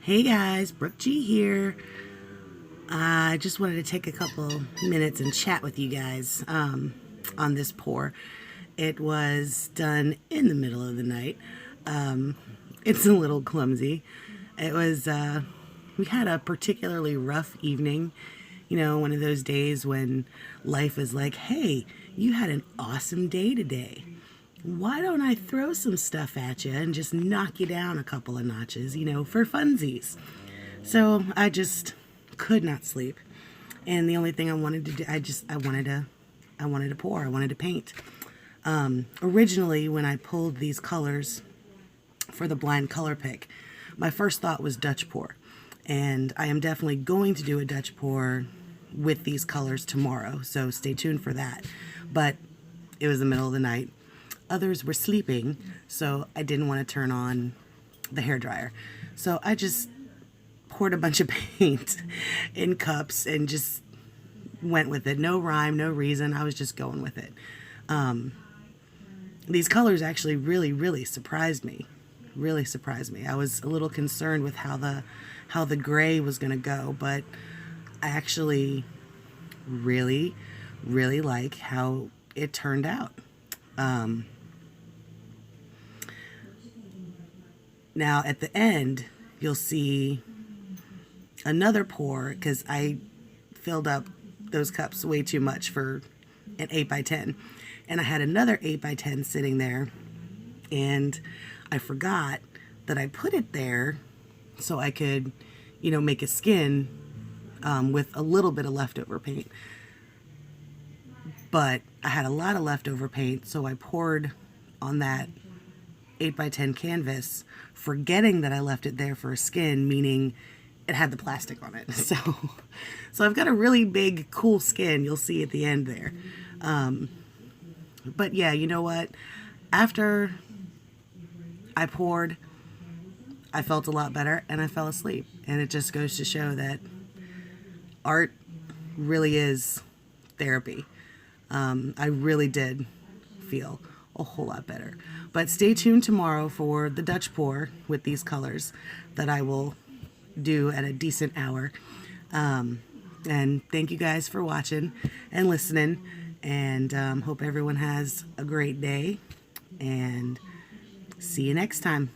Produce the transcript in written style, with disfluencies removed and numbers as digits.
Hey guys, Brooke G here. I just wanted to take a couple minutes and chat with you guys on this pour. It was done in the middle of the night. It's a little clumsy. It was, we had a particularly rough evening. You know, one of those days when life is like, hey, you had an awesome day today. Why don't I throw some stuff at you and just knock you down a couple of notches, you know, for funsies? So I just could not sleep. And the only thing I wanted to do, I wanted to pour, I wanted to paint. Originally, when I pulled these colors for the blind color pick, my first thought was Dutch pour. And I am definitely going to do a Dutch pour with these colors tomorrow, so stay tuned for that. But it was the middle of the night. Others were sleeping, so I didn't want to turn on the hairdryer. So I just poured a bunch of paint in cups and just went with it. No rhyme, no reason. I was just going with it. These colors actually really surprised me. Really surprised me. I was a little concerned with how the gray was going to go, but I actually really like how it turned out. Now at the end, you'll see another pour because I filled up those cups way too much for an 8x10. And I had another 8x10 sitting there, and I forgot that I put it there so I could, you know, make a skin with a little bit of leftover paint. But I had a lot of leftover paint, so I poured on that 8x10 canvas, forgetting that I left it there for a skin, meaning it had the plastic on it. So I've got a really big, cool skin you'll see at the end there. But yeah, you know what? After I poured, I felt a lot better and I fell asleep. And it just goes to show that art really is therapy. I really did feel a whole lot better. But stay tuned tomorrow for the Dutch pour with these colors that I will do at a decent hour. And thank you guys for watching and listening. And hope everyone has a great day. And see you next time.